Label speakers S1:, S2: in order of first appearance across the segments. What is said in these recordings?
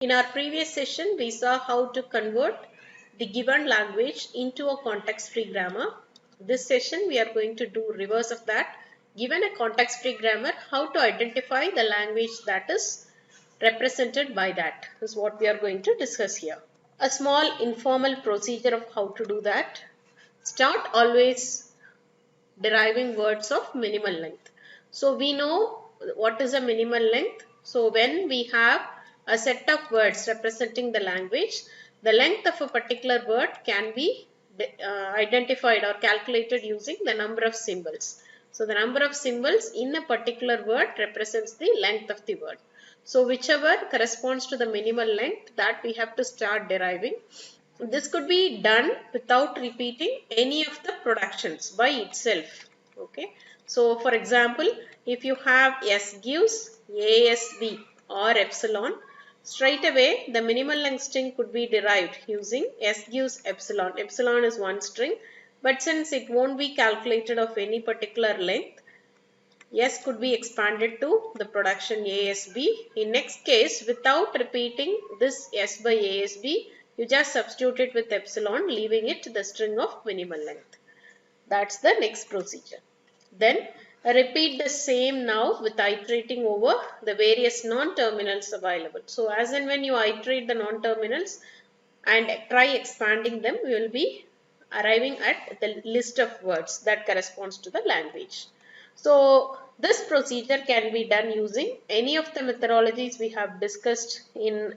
S1: In our previous session, we saw how to convert the given language into a context-free grammar. This session, we are going to do reverse of that. Given a context-free grammar, how to identify the language that is represented by that is what we are going to discuss here. A small informal procedure of how to do that. Start always deriving words of minimal length. So we know what is a minimal length. So when we have a set of words representing the language, the length of a particular word can be identified or calculated using the number of symbols. So the number of symbols in a particular word represents the length of the word. So whichever corresponds to the minimal length, that we have to start deriving. This could be done without repeating any of the productions by itself. Okay. So for example, if you have S gives ASB or epsilon, straight away the minimal length string could be derived using S gives epsilon. Epsilon is one string, but since it won't be calculated of any particular length, S could be expanded to the production ASB. In next case, without repeating this S by ASB, you just substitute it with epsilon, leaving it the string of minimal length. That's the next procedure. Then repeat the same now with iterating over the various non-terminals available. So as and when you iterate the non-terminals and try expanding them, you will be arriving at the list of words that corresponds to the language. So this procedure can be done using any of the methodologies we have discussed in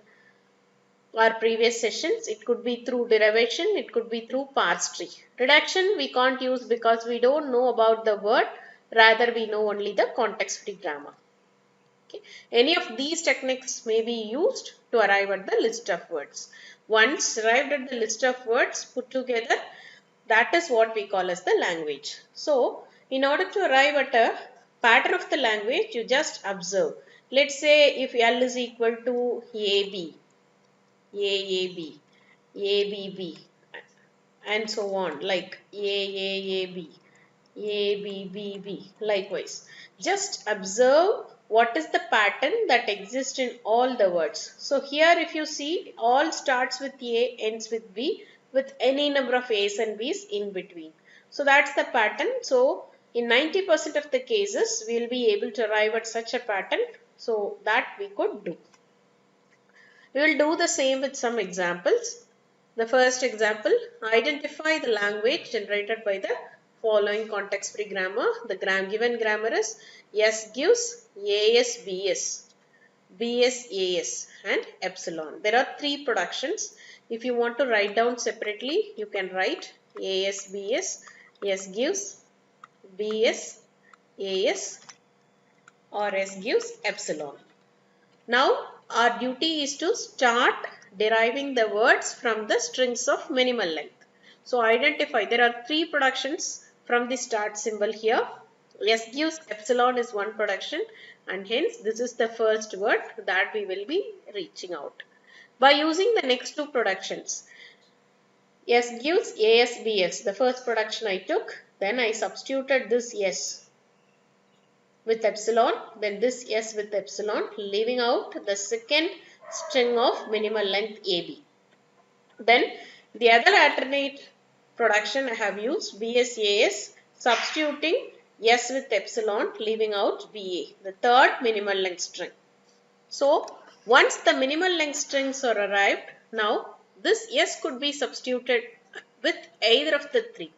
S1: our previous sessions. It could be through derivation, it could be through parse tree. Reduction we can't use because we don't know about the word, rather we know only the context-free grammar. Okay. Any of these techniques may be used to arrive at the list of words. Once arrived at the list of words put together, that is what we call as the language. So, in order to arrive at a pattern of the language, you just observe. Let's say if L is equal to AB, AAB, ABB, and so on, like AAAB, ABBB, likewise. Just observe what is the pattern that exists in all the words. So here if you see, all starts with A, ends with B, with any number of A's and B's in between. So that's the pattern. So in 90% of the cases, we will be able to arrive at such a pattern. So that we could do. We will do the same with some examples. The first example, identify the language generated by the following context-free grammar. The given grammar is S gives AS BS, BS AS and epsilon. There are three productions. If you want to write down separately, you can write AS BS, S gives BS AS or S gives epsilon. Now our duty is to start deriving the words from the strings of minimal length. So identify, there are three productions from the start symbol here. S gives epsilon is one production and hence this is the first word that we will be reaching out. By using the next two productions, S gives ASBS, the first production I took, then I substituted this S with epsilon, then this S with epsilon, leaving out the second string of minimal length AB. Then the other alternate production I have used BSAS, substituting S with epsilon, leaving out BA, the third minimal length string. So once the minimal length strings are arrived, now this S could be substituted with either of the three.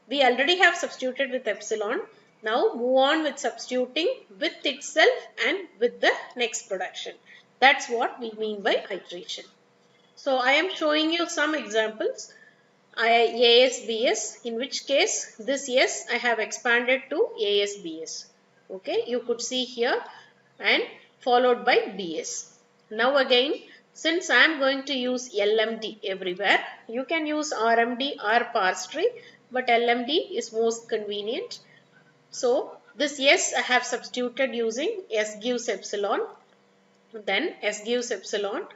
S1: We already have substituted with epsilon. Now move on with substituting with itself and with the next production. That's what we mean by iteration. So I am showing you some examples. ASBS, in which case this S I have expanded to ASBS. Okay, you could see here and followed by BS. Now again, since I am going to use LMD everywhere, you can use RMD or parse tree, but LMD is most convenient. So this S I have substituted using S gives epsilon, then S gives epsilon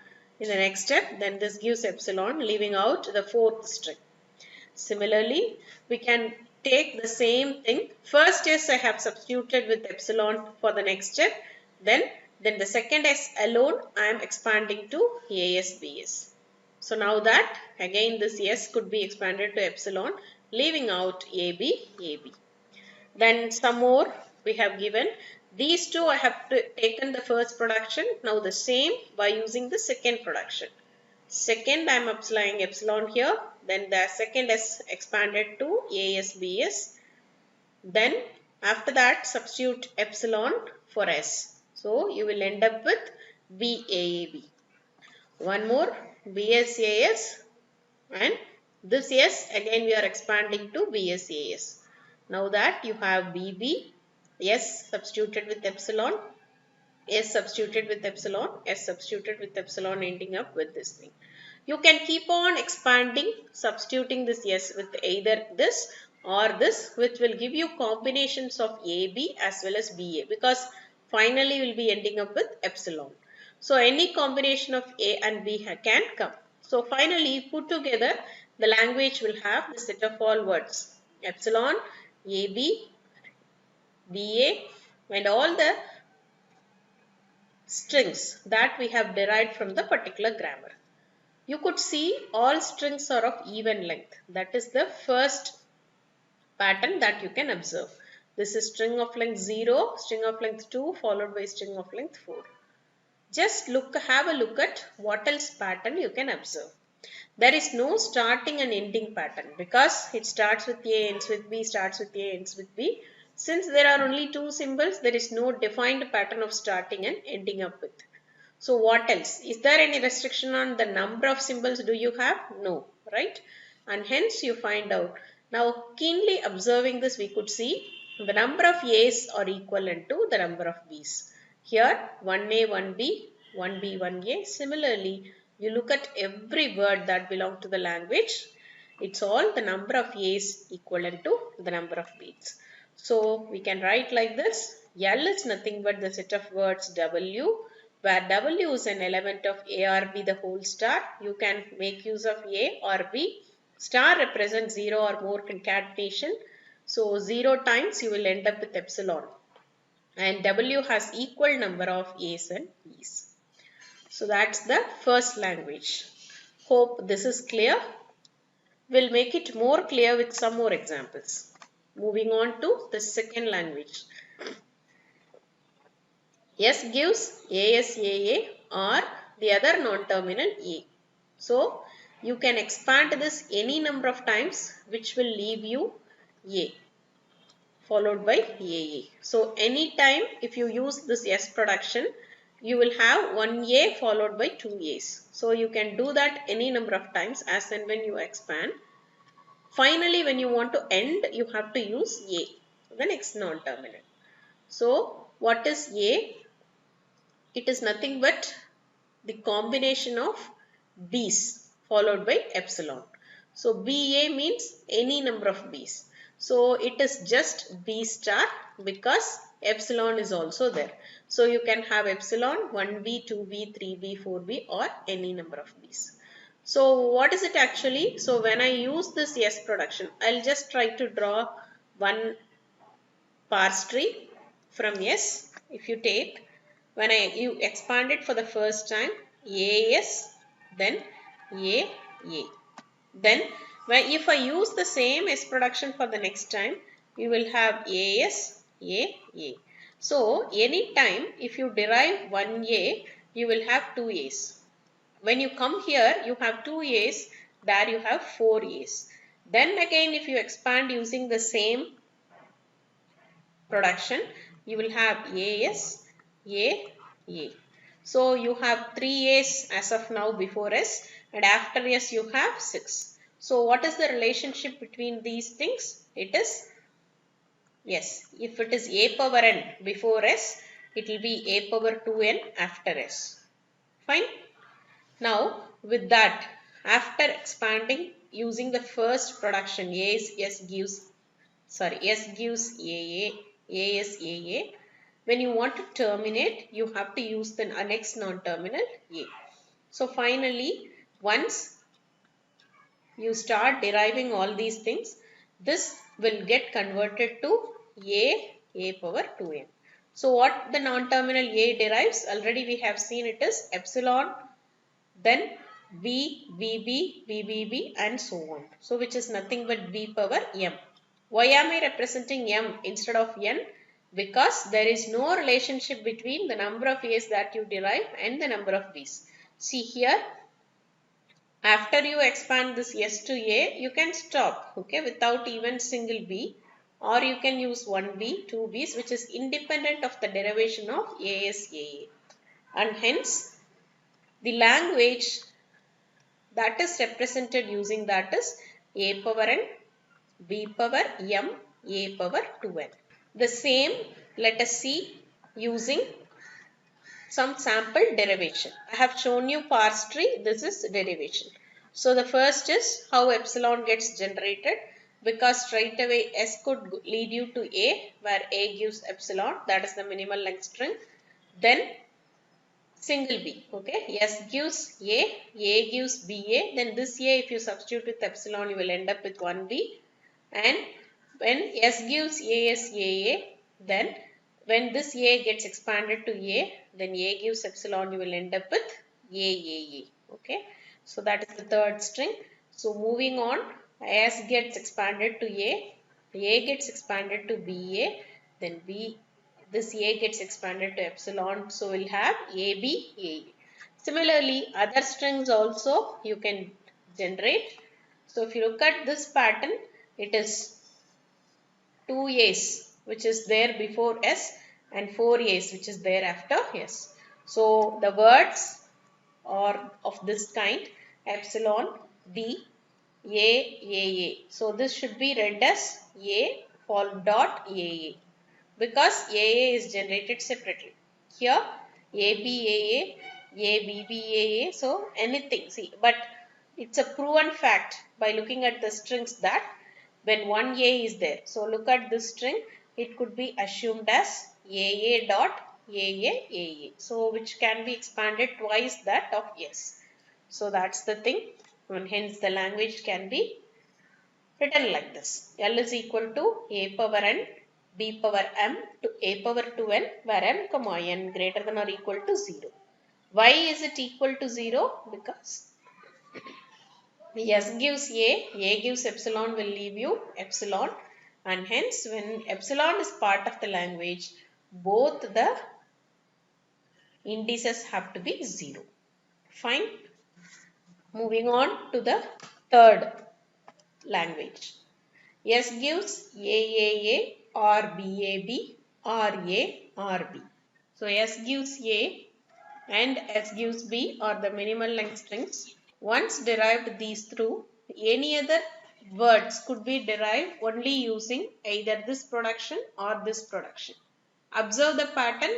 S1: in the next step, then this gives epsilon, leaving out the fourth string. Similarly, we can take the same thing. First S I have substituted with epsilon for the next step, then Then the second S alone I am expanding to AS, BS. So now that again this S could be expanded to epsilon, leaving out AB, AB. Then some more we have given. These two I have taken the first production. Now the same by using the second production. Second I am applying epsilon here. Then the second S expanded to AS, BS. Then after that substitute epsilon for S. So you will end up with BAAB. One more BSAS, and this S again we are expanding to BSAS. Now that you have BB, S substituted with epsilon, S substituted with epsilon, S substituted with epsilon, ending up with this thing. You can keep on expanding, substituting this S with either this or this, which will give you combinations of AB as well as BA, because finally we will be ending up with epsilon. So any combination of A and B can come. So finally put together, the language will have the set of all words epsilon, AB, BA, and all the strings that we have derived from the particular grammar. You could see all strings are of even length. That is the first pattern that you can observe. This is string of length 0, string of length 2, followed by string of length 4. Just have a look at what else pattern you can observe. There is no starting and ending pattern because it starts with A, ends with B, starts with A, ends with B. Since there are only two symbols, there is no defined pattern of starting and ending up with. So what else? Is there any restriction on the number of symbols do you have? No, right? And hence you find out. Now keenly observing this, we could see the number of A's are equivalent to the number of B's. Here 1A, 1B, 1B, 1A. Similarly, you look at every word that belongs to the language. It's all the number of A's equivalent to the number of B's. So we can write like this. L is nothing but the set of words W, where W is an element of A or B the whole star. You can make use of A or B. Star represents 0 or more concatenation. So 0 times you will end up with epsilon. And W has equal number of A's and B's. So that's the first language. Hope this is clear. We'll make it more clear with some more examples. Moving on to the second language. S gives ASAA or the other non-terminal A. So you can expand this any number of times, which will leave you A followed by AA. So anytime if you use this S production, you will have one A followed by two A's. So you can do that any number of times as and when you expand. Finally, when you want to end, you have to use A, the next non-terminal. So what is A? It is nothing but the combination of B's followed by epsilon. So BA means any number of B's. So it is just B star because epsilon is also there. So you can have epsilon 1B, 2B, 3B, 4B or any number of B's. So what is it actually? So when I use this S production, I'll just try to draw one parse tree from S. If you take, when you expand it for the first time, AS, then A. Then if I use the same S production for the next time, you will have AS, A. So anytime if you derive one A, you will have two A's. When you come here, you have two A's, there you have four A's. Then again if you expand using the same production, you will have AS, A. So you have 3 A's as of now before S, and after S you have 6. So what is the relationship between these things? It is, yes, if it is A power n before S, it will be A power 2n after S. Fine. Now with that, after expanding using the first production, S gives AA, ASAA. When you want to terminate, you have to use the next non-terminal A. So finally, once you start deriving all these things, this will get converted to A power 2n. So what the non-terminal A derives, already we have seen it is epsilon, then V, VB, VBB and so on. So which is nothing but V power M. Why am I representing M instead of N? Because there is no relationship between the number of A's that you derive and the number of B's. See here, after you expand this S to A, you can stop, okay, without even single B, or you can use 1B, 2B's, which is independent of the derivation of ASAA. And hence, the language that is represented using that is A power N, B power M, A power 2N. The same let us see using some sample derivation. I have shown you parse tree, this is derivation. So the first is how epsilon gets generated, because straight away S could lead you to A, where A gives epsilon, that is the minimal length string. Then single B, okay, S gives A gives BA, then this A if you substitute with epsilon you will end up with 1B, and when S gives ASAA, then when this A gets expanded to A, then A gives epsilon, you will end up with AAA, okay. So that is the third string. So moving on, S gets expanded to A gets expanded to BA, then this A gets expanded to epsilon, so we'll have AB, AA. Similarly, other strings also you can generate. So if you look at this pattern, it is 2 A's which is there before S and 4 A's which is there after S. So the words are of this kind, epsilon, B, A. So this should be read as A followed dot AA, because AA is generated separately. Here ABAA, ABBAA, so anything, see, but it's a proven fact by looking at the strings that when one A is there, so look at this string, it could be assumed as AA dot AA, so which can be expanded twice that of S. So that's the thing, and hence the language can be written like this. L is equal to A power N, B power M to A power 2N, where M comma N greater than or equal to 0. Why is it equal to 0? Because S gives A gives epsilon will leave you epsilon, and hence when epsilon is part of the language, both the indices have to be 0. Fine. Moving on to the third language. S gives AAA or BAB or A or B. So S gives A and S gives B are the minimal length strings. Once derived these through, any other words could be derived only using either this production or this production. Observe the pattern.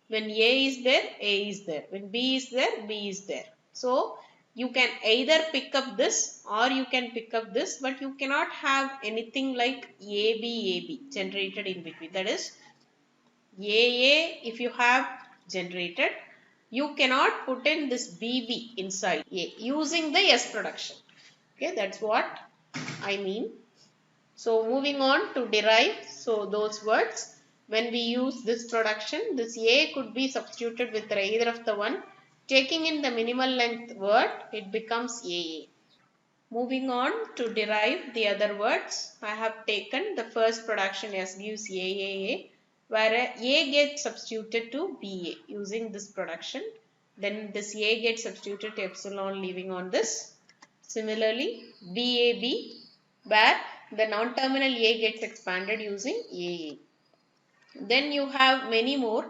S1: When A is there, A is there. When B is there, B is there. So you can either pick up this or you can pick up this, but you cannot have anything like AB generated in between. That is, AA if you have generated, you cannot put in this BB inside A using the S production. Okay, that's what I mean. So moving on to derive, so those words, when we use this production, this A could be substituted with either of the one. Taking in the minimal length word, it becomes AA. Moving on to derive the other words, I have taken the first production S gives AAA, where A gets substituted to BA using this production. Then this A gets substituted to epsilon leaving on this. Similarly, BAB, where the non-terminal A gets expanded using AA. Then you have many more.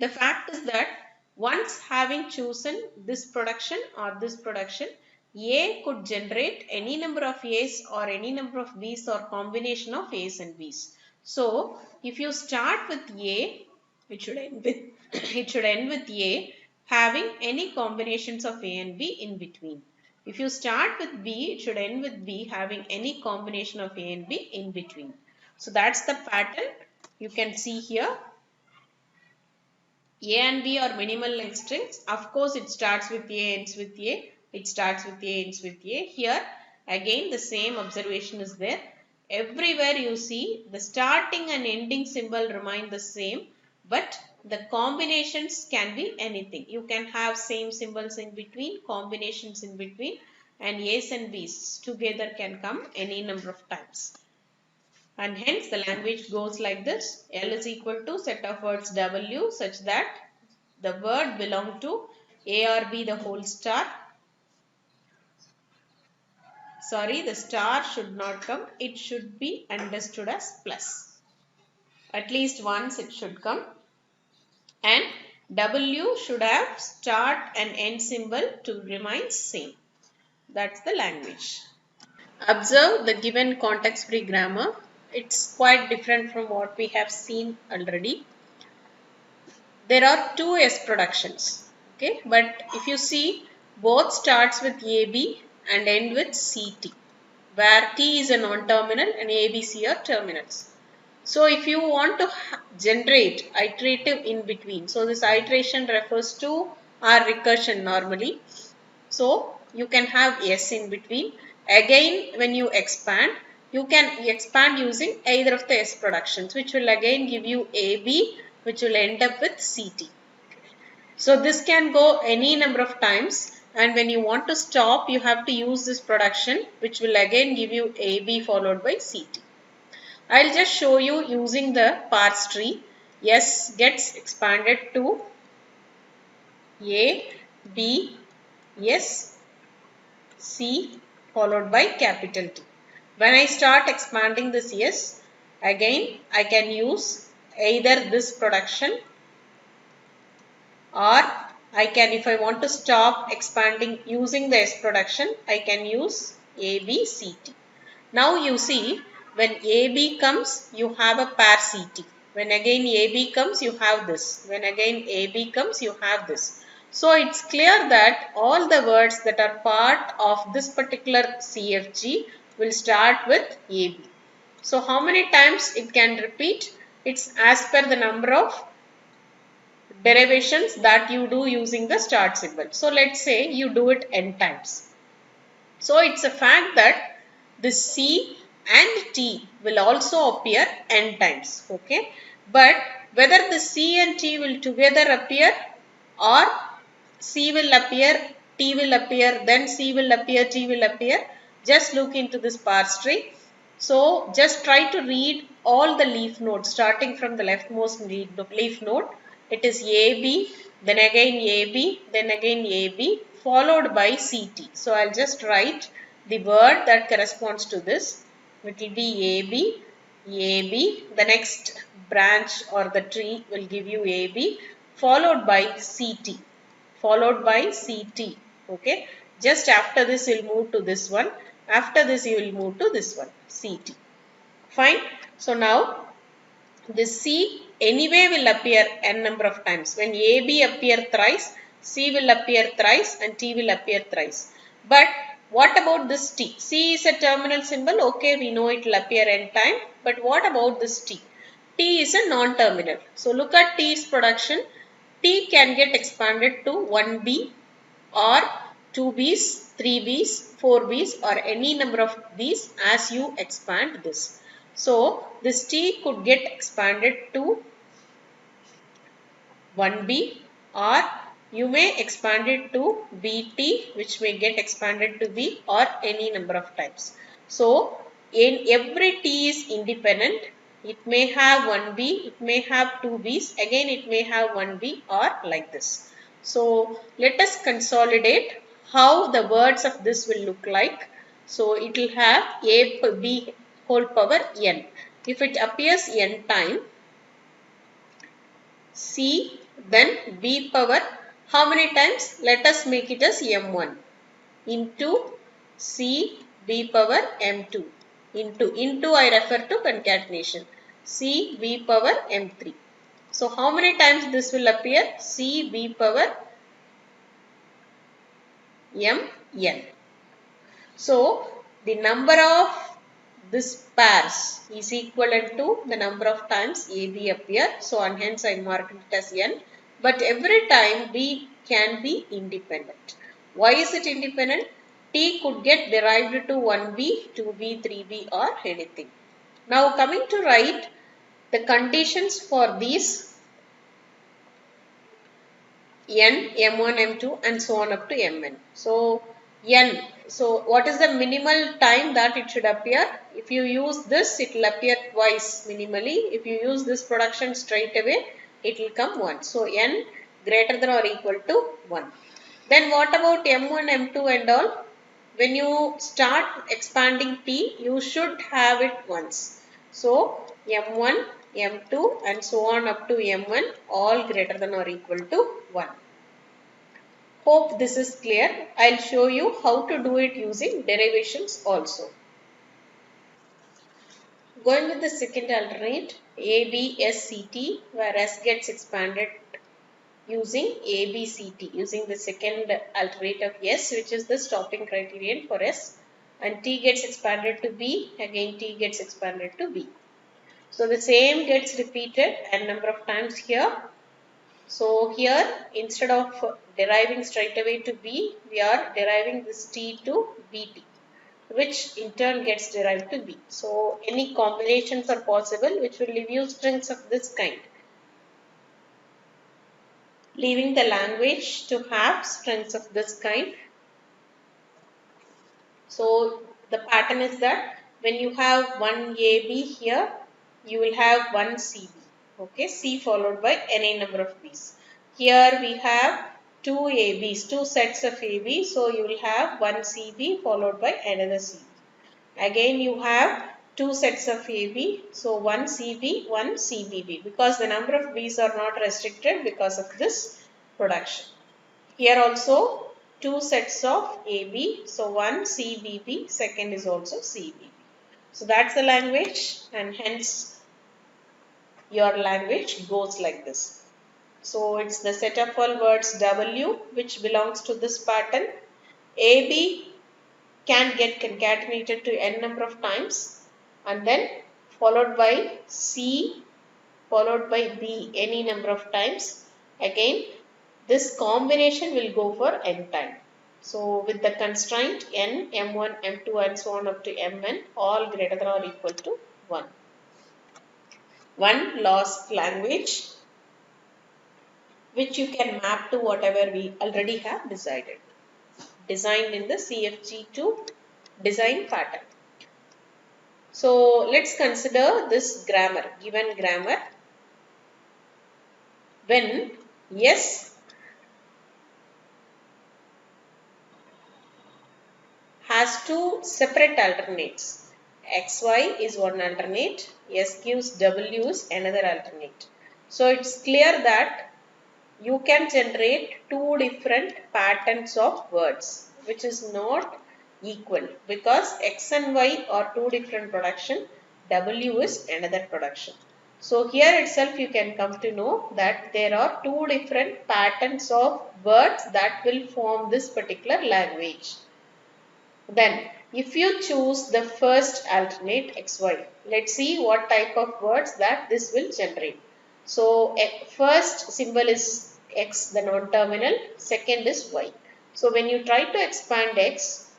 S1: The fact is that once having chosen this production or this production, A could generate any number of A's or any number of B's or combination of A's and B's. So if you start with A, it should end with A having any combinations of A and B in between. If you start with B, it should end with B having any combination of A and B in between. So that's the pattern. You can see here, A and B are minimal length strings. Of course, it starts with A, ends with A. It starts with A, ends with A. Here, again, the same observation is there. Everywhere you see, the starting and ending symbol remain the same, but the combinations can be anything. You can have same symbols in between, combinations in between, and A's and B's together can come any number of times. And hence the language goes like this. L is equal to set of words W such that the word belong to A or B the whole star. Sorry, the star should not come. It should be understood as plus. At least once it should come. And W should have start and end symbol to remain same. That's the language. Observe the given context-free grammar. It's quite different from what we have seen already. There are two S productions. Okay, but if you see, both starts with AB and end with CT, where T is a non-terminal and ABC are terminals. So if you want to generate iterative in between, so this iteration refers to our recursion normally. So you can have S in between. Again, when you expand, you can expand using either of the S productions, which will again give you AB, which will end up with CT. So this can go any number of times, and when you want to stop, you have to use this production, which will again give you AB followed by CT. I'll just show you using the parse tree. S gets expanded to A, B, S, C followed by capital T. When I start expanding this S, again I can use either this production, or I can, if I want to stop expanding using the S production, I can use A, B, C, T. Now you see, when AB comes, you have a pair CT. When again AB comes, you have this. When again AB comes, you have this. So it's clear that all the words that are part of this particular CFG will start with AB. So how many times it can repeat? It's as per the number of derivations that you do using the start symbol. So let's say you do it n times. So it's a fact that the C and T will also appear n times. Okay, but whether the C and T will together appear, or C will appear, T will appear, then C will appear, T will appear, just look into this parse tree. So just try to read all the leaf nodes starting from the leftmost leaf node. It is AB, then again AB, then again AB, followed by CT. So I'll just write the word that corresponds to this. It will be AB, AB, the next branch or the tree will give you AB, followed by CT, followed by CT. Okay, just after this you will move to this one, after this you will move to this one, CT. Fine. So now this C anyway will appear n number of times. When AB appear thrice, C will appear thrice and T will appear thrice. But what about this T? C is a terminal symbol. Okay, we know it will appear n time. But what about this T? T is a non-terminal. So look at T's production. T can get expanded to 1B or 2B's, 3B's, 4B's or any number of B's as you expand this. So this T could get expanded to 1B, or you may expand it to BT, which may get expanded to B, or any number of times. So in every T is independent. It may have 1B, it may have 2B's, again it may have 1B or like this. So let us consolidate how the words of this will look like. So it will have A, B whole power n. If it appears n time, C then B power, how many times? Let us make it as m1 into C B power m2 into I refer to concatenation, C B power m3. So how many times this will appear? C B power mn. So the number of this pairs is equivalent to the number of times AB appear. So and hence I marked it as n. But every time B can be independent. Why is it independent? T could get derived to 1B, 2B, 3B or anything. Now coming to write the conditions for these n, m1, m2 and so on up to mn. So n, so what is the minimal time that it should appear? If you use this, it will appear twice minimally. If you use this production straight away, it will come once. So n greater than or equal to 1. Then what about m1, m2 and all? When you start expanding t, you should have it once. So m1, m2 and so on up to m1 all greater than or equal to 1. Hope this is clear. I'll show you how to do it using derivations also. Going with the second alternate, ABSCT, where S gets expanded using ABCT, using the second alternate of S, which is the stopping criterion for S, and T gets expanded to B, again T gets expanded to B. So the same gets repeated n number of times here. So here, instead of deriving straight away to B, we are deriving this T to BT, which in turn gets derived to B. So any combinations are possible which will leave you strings of this kind, leaving the language to have strings of this kind. So the pattern is that when you have one AB here, you will have one CB. Okay, C followed by any number of Bs. Here we have two ABs, two sets of AB. So you will have one CB followed by another CB. Again you have two sets of AB. So one CB, one CBB, because the number of Bs are not restricted because of this production. Here also two sets of AB. So one CBB, second is also CBB. So that's the language, and hence your language goes like this. So it's the set of all words W which belongs to this pattern. AB can get concatenated to n number of times, and then followed by C followed by B any number of times. Again this combination will go for n time. So with the constraint n, m1, m2 and so on up to mn all greater than or equal to 1. One lost language which you can map to whatever we already have designed in the CFG2 design pattern. So let's consider this grammar, given grammar. When S has two separate alternates, XY is one alternate, S gives W is another alternate. So it's clear that you can generate two different patterns of words which is not equal, because X and Y are two different production, W is another production. So here itself you can come to know that there are two different patterns of words that will form this particular language. Then if you choose the first alternate XY, let's see what type of words that this will generate. So first symbol is X, the non-terminal, second is Y. So when you try to expand X,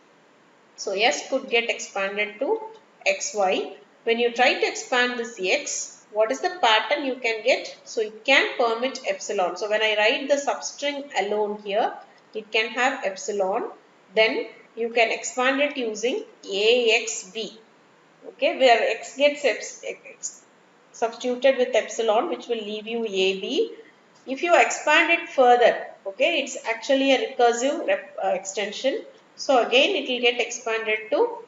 S1: so S could get expanded to XY. When you try to expand this X, what is the pattern you can get? So it can permit epsilon. So when I write the substring alone here, it can have epsilon. Then you can expand it using AXB. Okay, where X gets substituted with epsilon, which will leave you AB. If you expand it further, okay, it's actually a recursive extension. So again it will get expanded to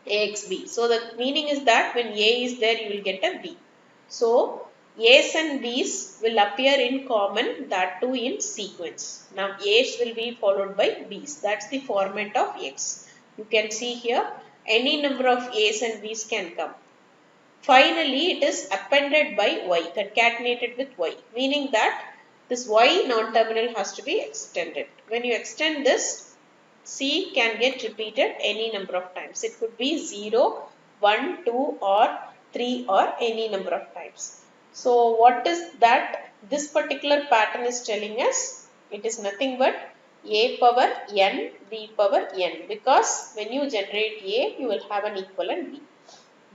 S1: AXB. So the meaning is that when A is there, you will get a B. So A's and B's will appear in common, that too in sequence. Now A's will be followed by B's. That's the format of X. You can see here any number of A's and B's can come. Finally, it is appended by Y, concatenated with Y, meaning that this Y non-terminal has to be extended. When you extend this, C can get repeated any number of times. It could be 0, 1, 2 or 3 or any number of times. So what is that this particular pattern is telling us? It is nothing but A power n, B power n, because when you generate A, you will have an equivalent B.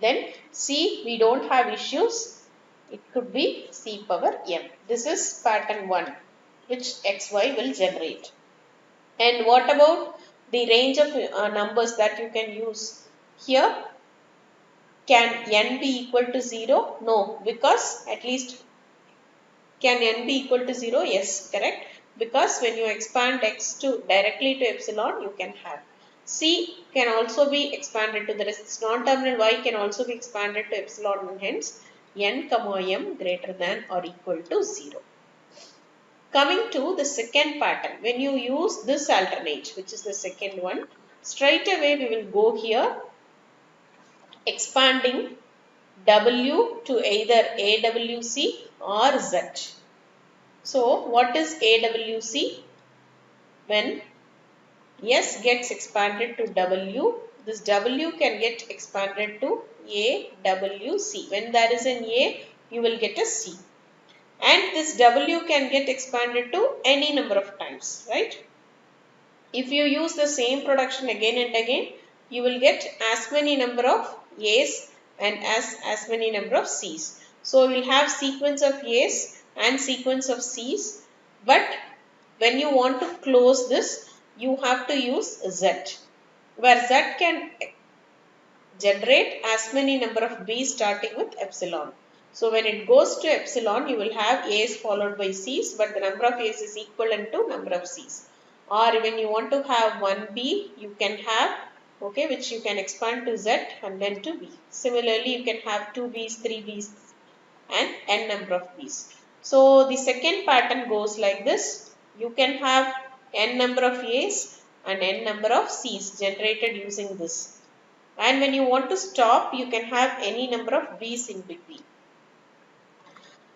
S1: Then C, we don't have issues. It could be C power m. This is pattern 1. which xy will generate. And what about the range of numbers that you can use here? Can n be equal to 0? No, because at least can n be equal to 0? Yes, correct. Because when you expand x to directly to epsilon, you can have. C can also be expanded to the rest. Non-terminal y can also be expanded to epsilon, and hence n comma m greater than or equal to 0. Coming to the second pattern, when you use this alternate, which is the second one, straight away we will go here expanding W to either AWC or Z. So, what is AWC? When S gets expanded to W, this W can get expanded to AWC. When there is an A, you will get a C. And this W can get expanded to any number of times, right? If you use the same production again and again, you will get as many number of A's and as many number of C's. So, we will have sequence of A's and sequence of C's, but when you want to close this, you have to use Z, where Z can generate as many number of B's starting with epsilon. So, when it goes to epsilon, you will have A's followed by C's, but the number of A's is equivalent to number of C's. Or when you want to have 1B, you can have, okay, which you can expand to Z and then to B. Similarly, you can have 2B's, 3B's and n number of B's. So, the second pattern goes like this. You can have n number of A's and n number of C's generated using this. And when you want to stop, you can have any number of B's in between.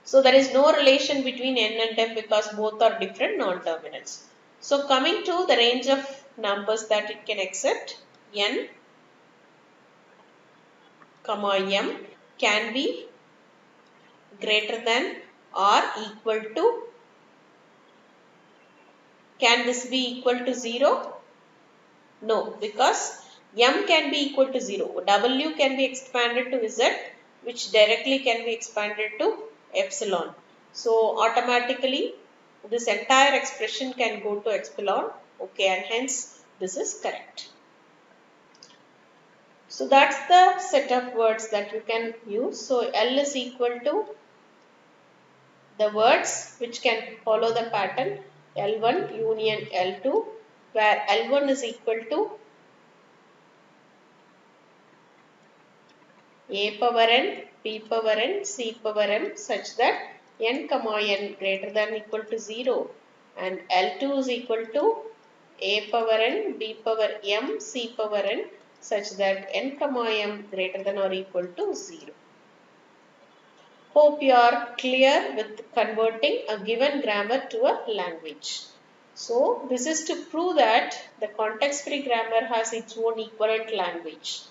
S1: So, there is no relation between n and m because both are different non-terminals. So, coming to the range of numbers that it can accept, n comma m can be greater than or equal to, can this be equal to 0? No, because m can be equal to 0. W can be expanded to Z, which directly can be expanded to epsilon. So, automatically this entire expression can go to epsilon, okay, and hence this is correct. So, that's the set of words that you can use. So, L is equal to the words which can follow the pattern L1 union L2, where L1 is equal to A power n, B power n, C power m such that n comma n greater than equal to 0, and L2 is equal to A power n, B power m, C power n such that n comma m greater than or equal to 0. Hope you are clear with converting a given grammar to a language. So, this is to prove that the context-free grammar has its own equivalent language.